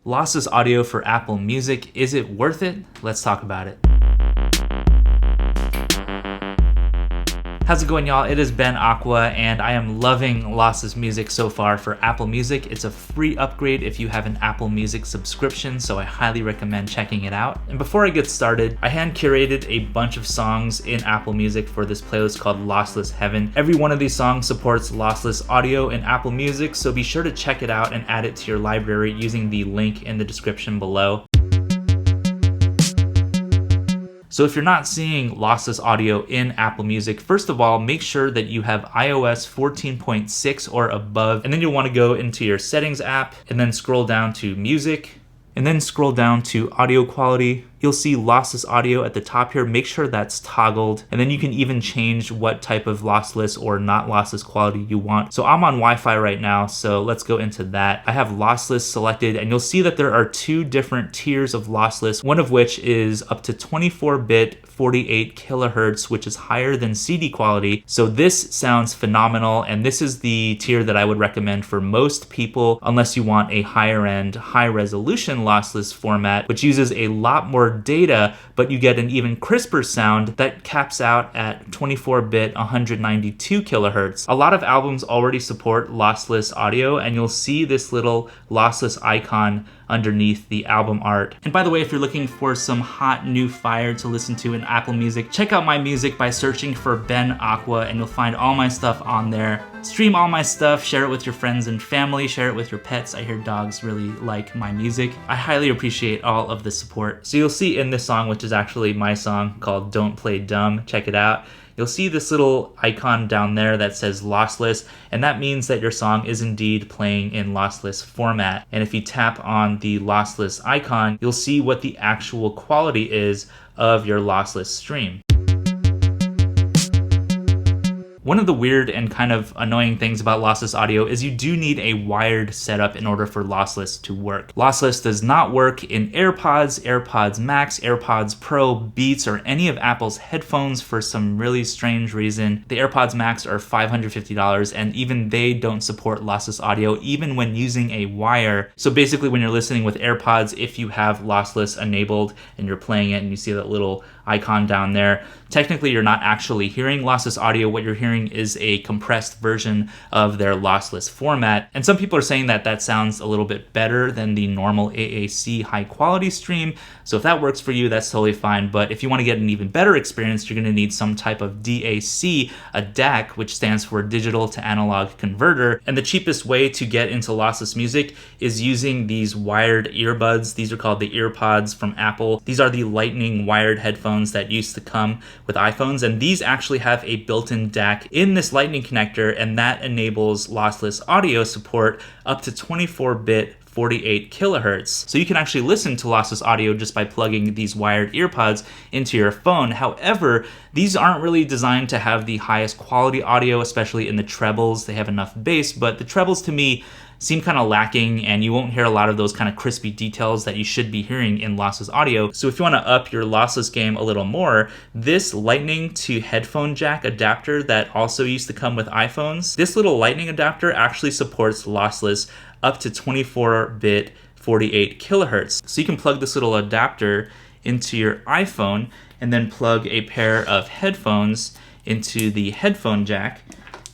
Lossless audio for Apple Music, is it worth it? Let's talk about it. How's it going, y'all? It has been Aqua, and I am loving Lossless music so far for Apple Music. It's a free upgrade if you have an Apple Music subscription, so I highly recommend checking it out. And before I get started, I hand curated a bunch of songs in Apple Music for this playlist called Lossless Heaven. Every one of these songs supports lossless audio in Apple Music, so be sure to check it out and add it to your library using the link in the description below. So if you're not seeing lossless audio in Apple Music, first of all, make sure that you have iOS 14.6 or above, and then you'll want to go into your settings app and then scroll down to music and then scroll down to audio quality. You'll see lossless audio at the top here. Make sure that's toggled, and then you can even change what type of lossless or not lossless quality you want. So I'm on Wi-Fi right now, so let's go into that. I have lossless selected, and you'll see that there are two different tiers of lossless, one of which is up to 24-bit 48 kilohertz, which is higher than CD quality. So this sounds phenomenal, and this is the tier that I would recommend for most people, unless you want a higher end, high resolution lossless format, which uses a lot more data, but you get an even crisper sound that caps out at 24-bit 192 kilohertz. A lot of albums already support lossless audio, and you'll see this little lossless icon underneath the album art. And by the way, if you're looking for some hot new fire to listen to in Apple Music, check out my music by searching for Ben Aqua, and you'll find all my stuff on there. Stream all my stuff, share it with your friends and family, share it with your pets. I hear dogs really like my music. I highly appreciate all of the support. So you'll see in this song, which is actually my song called Don't Play Dumb, check it out. You'll see this little icon down there that says lossless, and that means that your song is indeed playing in lossless format. And if you tap on the lossless icon, you'll see what the actual quality is of your lossless stream. One of the weird and kind of annoying things about lossless audio is you do need a wired setup in order for lossless to work. Lossless does not work in AirPods, AirPods Max, AirPods Pro, Beats, or any of Apple's headphones for some really strange reason. The AirPods Max are $550, and even they don't support lossless audio even when using a wire. So basically when you're listening with AirPods, if you have lossless enabled and you're playing it and you see that little icon down there, technically you're not actually hearing lossless audio. What you're hearing is a compressed version of their lossless format. And some people are saying that that sounds a little bit better than the normal AAC high quality stream. So if that works for you, that's totally fine. But if you want to get an even better experience, you're going to need some type of DAC, a DAC, which stands for digital to analog converter. And the cheapest way to get into lossless music is using these wired earbuds. These are called the EarPods from Apple. These are the lightning wired headphones that used to come with iPhones, and these actually have a built-in DAC in this lightning connector, and that enables lossless audio support up to 24-bit 48 kilohertz. So you can actually listen to lossless audio just by plugging these wired earpods into your phone. However, these aren't really designed to have the highest quality audio, especially in the trebles. They have enough bass, but the trebles to me seem kind of lacking, and you won't hear a lot of those kind of crispy details that you should be hearing in lossless audio. So if you want to up your lossless game a little more, this lightning to headphone jack adapter that also used to come with iPhones, this little lightning adapter actually supports lossless up to 24-bit 48 kilohertz. So you can plug this little adapter into your iPhone and then plug a pair of headphones into the headphone jack,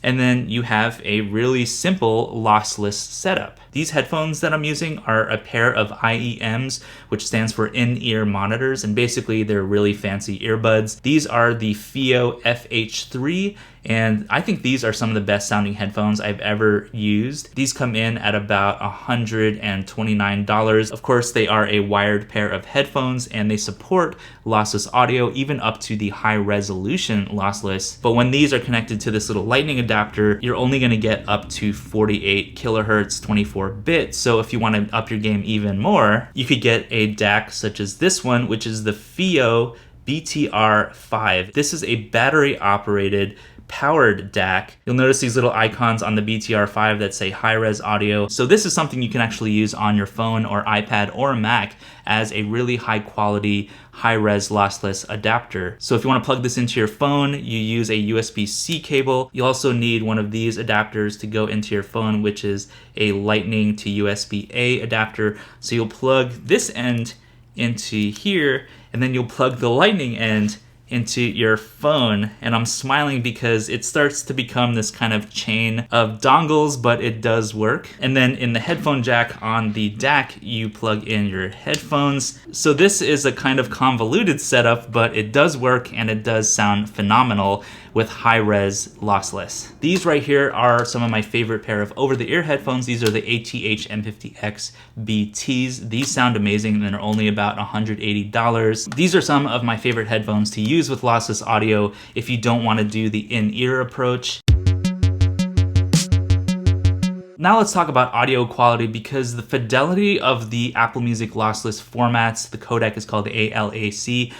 and then you have a really simple lossless setup. These headphones that I'm using are a pair of IEMs, which stands for in-ear monitors, and basically they're really fancy earbuds. These are the FIO FH3, and I think these are some of the best sounding headphones I've ever used. These come in at about $129. Of course, they are a wired pair of headphones, and they support lossless audio, even up to the high resolution lossless. But when these are connected to this little lightning adapter, you're only gonna get up to 48 kilohertz, 24-bit. So if you wanna up your game even more, you could get a DAC such as this one, which is the FIO BTR5. This is a battery operated powered DAC, you'll notice these little icons on the BTR5 that say high-res audio. So this is something you can actually use on your phone or iPad or Mac as a really high quality, high-res lossless adapter. So if you want to plug this into your phone, you use a USB-C cable. You also need one of these adapters to go into your phone, which is a Lightning to USB-A adapter. So you'll plug this end into here, and then you'll plug the Lightning end into your phone. And I'm smiling because it starts to become this kind of chain of dongles, but it does work. And then in the headphone jack on the DAC, you plug in your headphones. So this is a kind of convoluted setup, but it does work and it does sound phenomenal with high-res lossless. These right here are some of my favorite pair of over-the-ear headphones. These are the ATH M50X BTs. These sound amazing and they're only about $180. These are some of my favorite headphones to use with lossless audio if you don't want to do the in-ear approach. Now let's talk about audio quality, because the fidelity of the Apple Music lossless formats, the codec is called ALAC,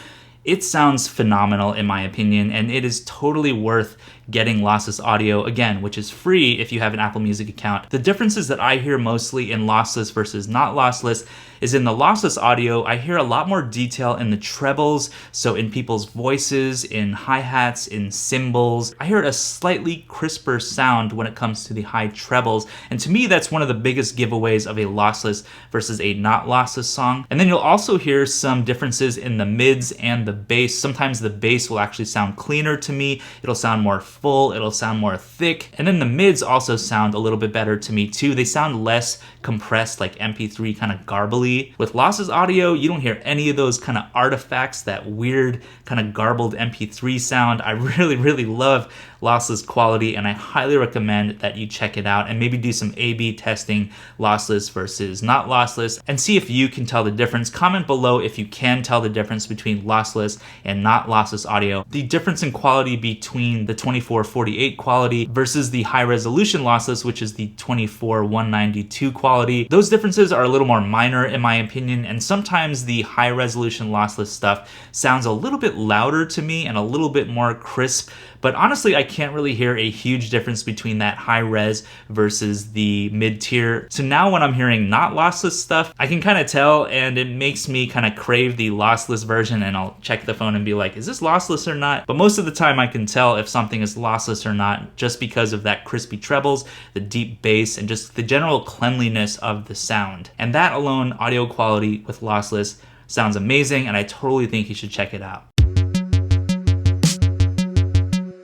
it sounds phenomenal in my opinion, and it is totally worth getting lossless audio, again, which is free if you have an Apple Music account. The differences that I hear mostly in lossless versus not lossless is in the lossless audio, I hear a lot more detail in the trebles, so in people's voices, in hi-hats, in cymbals. I hear a slightly crisper sound when it comes to the high trebles, and to me that's one of the biggest giveaways of a lossless versus a not lossless song. And then you'll also hear some differences in the mids and the bass. Sometimes the bass will actually sound cleaner to me, it'll sound more full, it'll sound more thick, and then the mids also sound a little bit better to me too. They sound less compressed, like MP3 kind of garbly. With lossless audio, you don't hear any of those kind of artifacts, that weird kind of garbled MP3 sound. I really love lossless quality, and I highly recommend that you check it out and maybe do some A/B testing, lossless versus not lossless, and see if you can tell the difference. Comment below if you can tell the difference between lossless and not lossless audio. The difference in quality between the 2448 quality versus the high resolution lossless, which is the 24192 quality. Those differences are a little more minor in my opinion, and sometimes the high resolution lossless stuff sounds a little bit louder to me and a little bit more crisp. But honestly, I can't really hear a huge difference between that high res versus the mid tier. So now when I'm hearing not lossless stuff, I can kind of tell, and it makes me kind of crave the lossless version, and I'll check the phone and be like, is this lossless or not? But most of the time I can tell if something is lossless or not just because of that crispy trebles, the deep bass, and just the general cleanliness of the sound. And that alone, audio quality with lossless, sounds amazing, and I totally think you should check it out.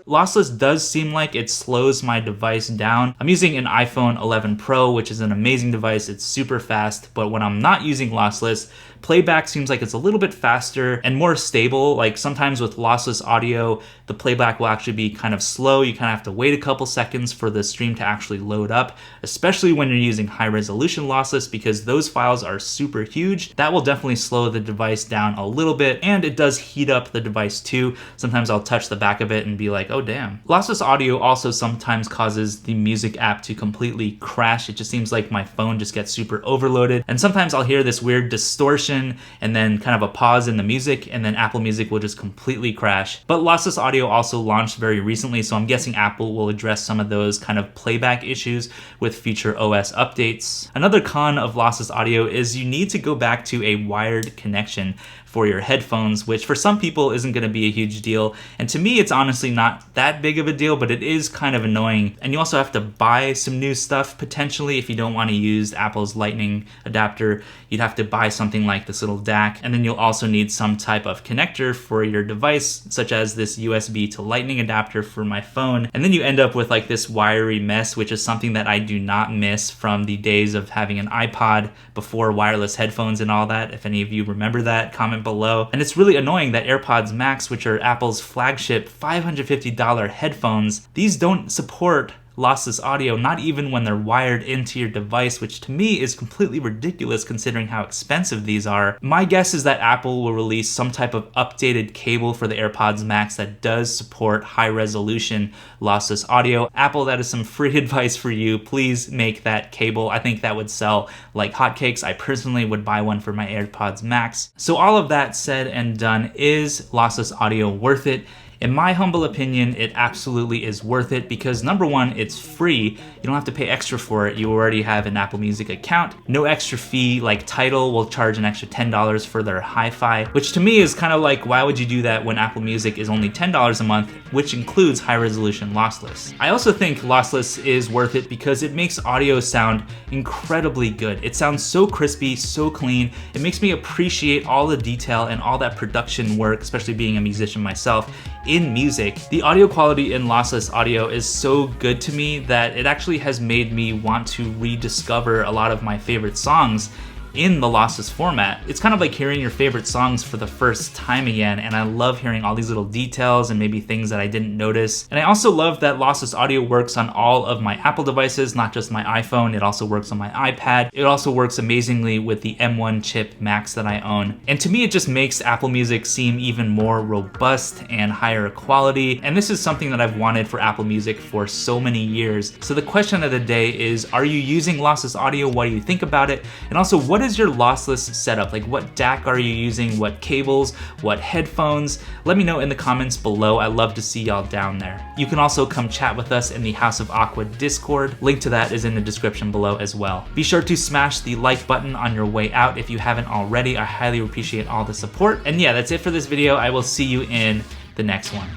Lossless does seem like it slows my device down. I'm using an iPhone 11 Pro, which is an amazing device. It's super fast, but when I'm not using lossless, playback seems like it's a little bit faster and more stable. Like sometimes with lossless audio, the playback will actually be kind of slow. You kind of have to wait a couple seconds for the stream to actually load up, especially when you're using high resolution lossless, because those files are super huge. That will definitely slow the device down a little bit, and it does heat up the device too. Sometimes I'll touch the back of it and be like, oh damn. Lossless audio also sometimes causes the music app to completely crash. It just seems like my phone just gets super overloaded, and sometimes I'll hear this weird distortion and then kind of a pause in the music, and then Apple Music will just completely crash. But lossless audio also launched very recently, so I'm guessing Apple will address some of those kind of playback issues with future OS updates. Another con of lossless audio is you need to go back to a wired connection for your headphones, which for some people isn't going to be a huge deal. And to me, it's honestly not that big of a deal, but it is kind of annoying. And you also have to buy some new stuff potentially if you don't want to use Apple's Lightning adapter. You'd have to buy something like this little DAC, and then you'll also need some type of connector for your device, such as this USB to Lightning adapter for my phone. And then you end up with like this wiry mess, which is something that I do not miss from the days of having an iPod before wireless headphones and all that. If any of you remember that, comment below. And it's really annoying that AirPods Max, which are Apple's flagship $550 headphones, these don't support lossless audio, not even when they're wired into your device, which to me is completely ridiculous considering how expensive these are. My guess is that Apple will release some type of updated cable for the AirPods Max that does support high resolution lossless audio. Apple, that is some free advice for you. Please make that cable. I think that would sell like hotcakes. I personally would buy one for my AirPods Max. So all of that said and done, is lossless audio worth it? In my humble opinion, it absolutely is worth it because number one, it's free. You don't have to pay extra for it. You already have an Apple Music account. No extra fee, like Tidal will charge an extra $10 for their hi-fi, which to me is kind of like, why would you do that when Apple Music is only $10 a month, which includes high resolution lossless. I also think lossless is worth it because it makes audio sound incredibly good. It sounds so crispy, so clean. It makes me appreciate all the detail and all that production work, especially being a musician myself, in music. The audio quality in lossless audio is so good to me that it actually has made me want to rediscover a lot of my favorite songs in the lossless format. It's kind of like hearing your favorite songs for the first time again, and I love hearing all these little details and maybe things that I didn't notice. And I also love that lossless audio works on all of my Apple devices, not just my iPhone. It also works on my iPad. It also works amazingly with the M1 chip Macs that I own. And to me, it just makes Apple Music seem even more robust and higher quality. And this is something that I've wanted for Apple Music for so many years. So the question of the day is, are you using lossless audio? What do you think about it? And also, what is your lossless setup? Like, what DAC are you using? What cables? What headphones? Let me know in the comments below. I love to see y'all down there. You can also come chat with us in the House of Aqua Discord. Link to that is in the description below as well. Be sure to smash the like button on your way out if you haven't already. I highly appreciate all the support. And yeah, that's it for this video. I will see you in the next one.